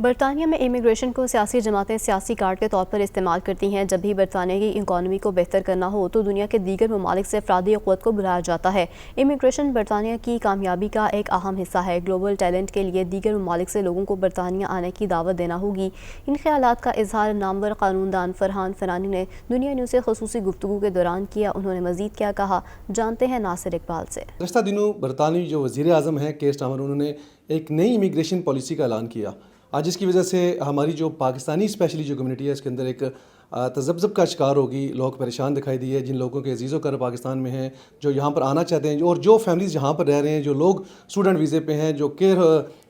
برطانیہ میں امیگریشن کو سیاسی جماعتیں سیاسی کارڈ کے طور پر استعمال کرتی ہیں۔ جب بھی برطانیہ کی اکانومی کو بہتر کرنا ہو تو دنیا کے دیگر ممالک سے افرادی قوت کو بلایا جاتا ہے۔ امیگریشن برطانیہ کی کامیابی کا ایک اہم حصہ ہے۔ گلوبل ٹیلنٹ کے لیے دیگر ممالک سے لوگوں کو برطانیہ آنے کی دعوت دینا ہوگی۔ ان خیالات کا اظہار نامور قانون دان فرحان فرانی نے دنیا نیوز سے خصوصی گفتگو کے دوران کیا۔ انہوں نے مزید کیا کہا، جانتے ہیں ناصر اقبال سے۔ گزشتہ دنوں برطانوی جو وزیر اعظم ہیں کیئر سٹارمر، انہوں نے ایک نئی امیگریشن پالیسی کا اعلان کیا، جس کی وجہ سے ہماری جو پاکستانی اسپیشلی جو کمیونٹی ہے اس کے اندر ایک تذبذب کا شکار ہوگی۔ لوگ پریشان دکھائی دیے، جن لوگوں کے عزیز و کرب پاکستان میں ہیں، جو یہاں پر آنا چاہتے ہیں، اور جو فیملیز یہاں پر رہ رہے ہیں، جو لوگ اسٹوڈنٹ ویزے پہ ہیں، جو کیئر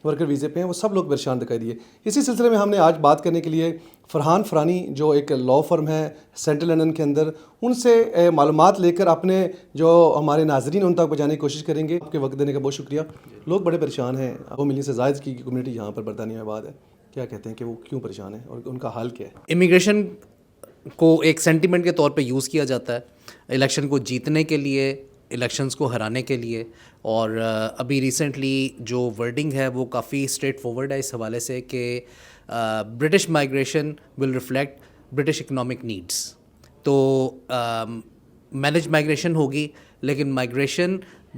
ورکر ویزے پہ ہیں، وہ سب لوگ پریشان دکھائی دیے۔ اسی سلسلے میں ہم نے آج بات کرنے کے لیے فرحان فرانی جو ایک لا فرم ہے سینٹرل لنڈن کے اندر، ان سے معلومات لے کر اپنے جو ہمارے ناظرین ان تک پہنچانے کی کوشش کریں گے۔ آپ کے وقت دینے کا بہت شکریہ۔ لوگ بڑے پریشان ہیں، 2 ملین سے زائد کی کمیونٹی یہاں پر برطانیہ میں آباد ہے۔ کیا کہتے ہیں کہ وہ کیوں پریشان ہیں اور ان کا حل کیا ہے؟ امیگریشن کو ایک سینٹیمنٹ کے طور پہ یوز کیا جاتا ہے، الیکشن کو جیتنے کے لیے، الیکشنز کو ہرانے کے لیے، اور ابھی ریسنٹلی جو ورڈنگ ہے وہ کافی اسٹریٹ فارورڈ ہے اس حوالے سے کہ British migration will reflect British economic needs. تو مینج مائگریشن ہوگی، لیکن مائگریشن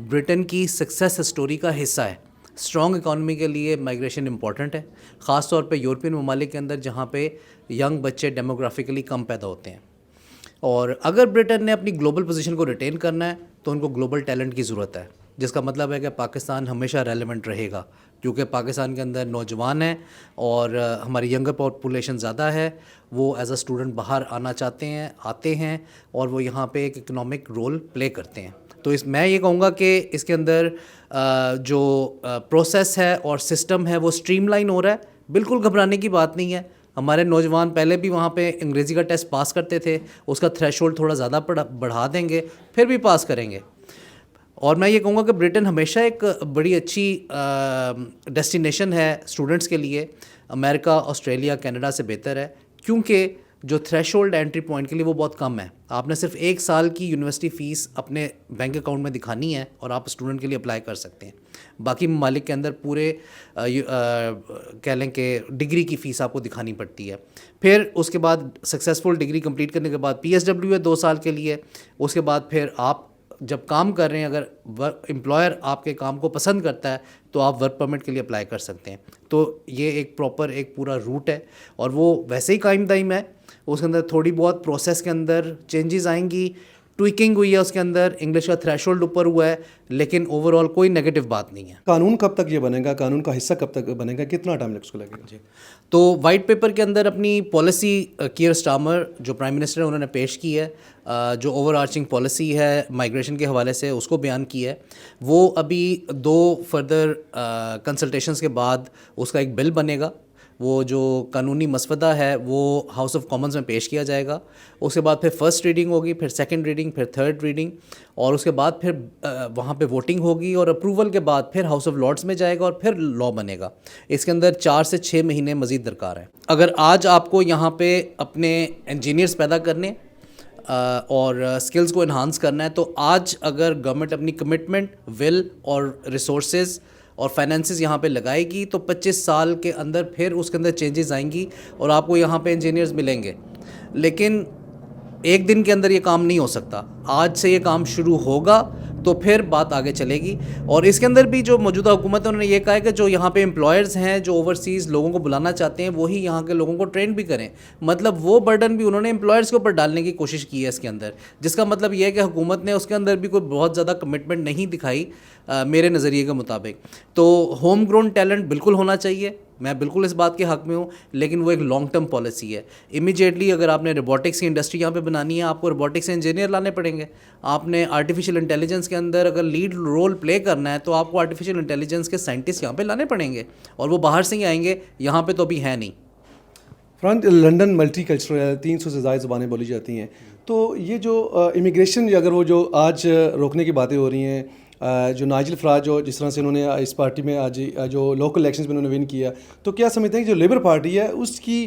برٹن کی سکسیس اسٹوری کا حصہ ہے۔ اسٹرانگ اکانومی کے لیے مائگریشن امپورٹنٹ ہے، خاص طور پہ یورپین ممالک کے اندر جہاں پہ ینگ بچے ڈیموگرافیکلی کم پیدا ہوتے ہیں۔ اور اگر برٹن نے اپنی گلوبل پوزیشن کو ریٹین کرنا ہے تو ان کو گلوبل ٹیلنٹ کی ضرورت ہے، جس کا مطلب ہے کہ پاکستان ہمیشہ ریلیونٹ رہے گا، کیونکہ پاکستان کے اندر نوجوان ہیں اور ہماری ینگر پاپولیشن زیادہ ہے۔ وہ ایز اے اسٹوڈنٹ باہر آنا چاہتے ہیں، آتے ہیں، اور وہ یہاں پہ ایک اکنامک رول پلے کرتے ہیں۔ تو میں یہ کہوں گا کہ اس کے اندر جو پروسیس ہے اور سسٹم ہے وہ اسٹریم لائن ہو رہا ہے۔ بالکل گھبرانے کی بات نہیں ہے۔ ہمارے نوجوان پہلے بھی وہاں پہ انگریزی کا ٹیسٹ پاس کرتے تھے، اس کا تھریش ہولڈ تھوڑا زیادہ بڑھا دیں گے، پھر بھی پاس کریں گے۔ اور میں یہ کہوں گا کہ برٹن ہمیشہ ایک بڑی اچھی ڈیسٹینیشن ہے اسٹوڈنٹس کے لیے۔ امریکہ، آسٹریلیا، کینیڈا سے بہتر ہے، کیونکہ جو تھریش ہولڈ انٹری پوائنٹ کے لیے وہ بہت کم ہے۔ آپ نے صرف 1 سال کی یونیورسٹی فیس اپنے بینک اکاؤنٹ میں دکھانی ہے اور آپ اسٹوڈنٹ کے لیے اپلائی کر سکتے ہیں۔ باقی ممالک کے اندر پورے کہہ لیں کہ ڈگری کی فیس آپ کو دکھانی پڑتی ہے۔ پھر اس کے بعد سکسیزفل ڈگری کمپلیٹ کرنے کے بعد پی ایس ڈبلیو ہے 2 سال کے لیے۔ اس کے بعد پھر آپ جب کام کر رہے ہیں، اگر امپلائر آپ کے کام کو پسند کرتا ہے تو آپ ورک پرمٹ کے لیے اپلائی کر سکتے ہیں۔ تو یہ ایک پراپر ایک پورا روٹ ہے، اور وہ ویسے ہی قائم دائم ہے۔ اس کے اندر تھوڑی بہت پروسیس کے اندر چینجز آئیں گی، ٹویکنگ ہوئی ہے اس کے اندر، انگلش کا تھریش ہولڈ اوپر ہوا ہے، لیکن اوور آل کوئی نیگیٹو بات نہیں ہے۔ قانون کب تک یہ بنے گا؟ قانون کا حصہ کب تک بنے گا؟ کتنا ٹائم لگے اس کو لگے گا؟ جی، تو وائٹ پیپر کے اندر اپنی پالیسی کیئر سٹارمر جو پرائم منسٹر ہیں انہوں نے پیش کی ہے، جو اوور آرچنگ پالیسی ہے مائگریشن کے حوالے سے اس کو بیان کی ہے۔ وہ ابھی 2 فردر کنسلٹیشنز کے بعد اس کا ایک بل بنے گا۔ وہ جو قانونی مسودہ ہے وہ ہاؤس آف کامنز میں پیش کیا جائے گا۔ اس کے بعد پھر فرسٹ ریڈنگ ہوگی، پھر سیکنڈ ریڈنگ، پھر تھرڈ ریڈنگ، اور اس کے بعد پھر وہاں پہ ووٹنگ ہوگی، اور اپروول کے بعد پھر ہاؤس آف لارڈس میں جائے گا اور پھر لا بنے گا۔ اس کے اندر 4 سے 6 مہینے مزید درکار ہیں۔ اگر آج آپ کو یہاں پہ اپنے انجینئرس پیدا کرنے اور اسکلز کو انہانس کرنا ہے، تو آج اگر گورنمنٹ اپنی کمٹمنٹ، ول اور ریسورسز اور فائنینسز یہاں پہ لگائے گی تو 25 سال کے اندر پھر اس کے اندر چینجز آئیں گی اور آپ کو یہاں پہ انجینئرز ملیں گے۔ لیکن ایک دن کے اندر یہ کام نہیں ہو سکتا۔ آج سے یہ کام شروع ہوگا تو پھر بات آگے چلے گی۔ اور اس کے اندر بھی جو موجودہ حکومت ہے انہوں نے یہ کہا ہے کہ جو یہاں پہ امپلائرز ہیں جو اوورسیز لوگوں کو بلانا چاہتے ہیں وہی یہاں کے لوگوں کو ٹرین بھی کریں۔ مطلب وہ برڈن بھی انہوں نے امپلائرز کے اوپر ڈالنے کی کوشش کی ہے اس کے اندر، جس کا مطلب یہ ہے کہ حکومت نے اس کے اندر بھی کوئی بہت زیادہ کمٹمنٹ نہیں دکھائی میرے نظریے کے مطابق۔ تو ہوم گرون ٹیلنٹ بالکل ہونا چاہیے، میں بالکل اس بات کے حق میں ہوں، لیکن وہ ایک لانگ ٹرم پالیسی ہے۔ امیجیٹلی اگر آپ نے روبوٹکس کی انڈسٹری یہاں پہ بنانی ہے، آپ کو روبوٹکس انجینئر لانے پڑیں گے۔ آپ نے آرٹیفیشیل انٹیلیجنس کے اندر اگر لیڈ رول پلے کرنا ہے تو آپ کو آرٹیفیشیل انٹیلیجنس کے سائنٹسٹ یہاں پہ لانے پڑیں گے، اور وہ باہر سے ہی آئیں گے، یہاں پہ تو ابھی ہے نہیں۔ فرانٹ لنڈن ملٹی کلچرل ہے، 300 سے زائد زبانیں بولی جاتی ہیں، تو یہ جو امیگریشن اگر وہ جو آج روکنے کی باتیں ہو رہی ہیں، جو نائجل فراج جو جس طرح سے انہوں نے اس پارٹی میں آج جو لوکل الیکشنز میں انہوں نے ون کیا، تو کیا سمجھتے ہیں کہ جو لیبر پارٹی ہے اس کی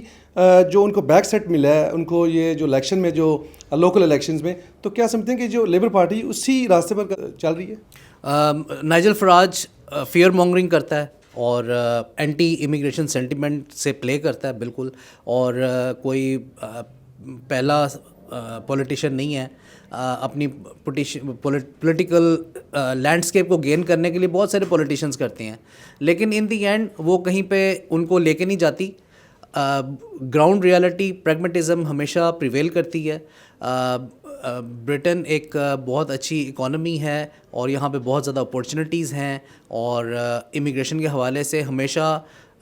جو ان کو بیک سیٹ ملا ہے ان کو یہ جو الیکشن میں جو لوکل الیکشنز میں، تو کیا سمجھتے ہیں کہ جو لیبر پارٹی اسی راستے پر چل رہی ہے؟ نائجل فراج فیئر مونگرنگ کرتا ہے، اور اینٹی امیگریشن سینٹیمنٹ سے پلے کرتا ہے بالکل, اور کوئی پہلا پولیٹیشین نہیں ہے. اپنی پولیٹیکل لینڈسکیپ کو گین کرنے کے لیے بہت سارے پولیٹیشینس کرتے ہیں, لیکن ان دی اینڈ وہ کہیں پہ ان کو لے کے نہیں جاتی. گراؤنڈ ریالٹی پریگمیٹزم ہمیشہ پریویل کرتی ہے. برٹن ایک بہت اچھی اکانومی ہے اور یہاں پہ بہت زیادہ اپورچونیٹیز ہیں, اور امیگریشن کے حوالے سے ہمیشہ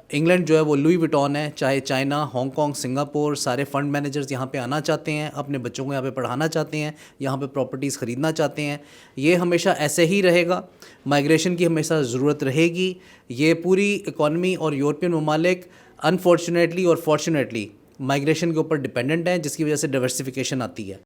انگلینڈ جو ہے وہ لوئی وٹون ہے. چاہے چائنا, ہانگ کانگ, سنگاپور, سارے فنڈ مینیجرز یہاں پہ آنا چاہتے ہیں, اپنے بچوں کو یہاں پہ پڑھانا چاہتے ہیں, یہاں پہ پراپرٹیز خریدنا چاہتے ہیں. یہ ہمیشہ ایسے ہی رہے گا. مائیگریشن کی ہمیشہ ضرورت رہے گی. یہ پوری اکانومی اور یورپین ممالک انفارچونیٹلی اور فارچونیٹلی مائیگریشن کے اوپر ڈپینڈنٹ ہیں, جس کی وجہ سے ڈائیورسفیکیشن آتی ہے.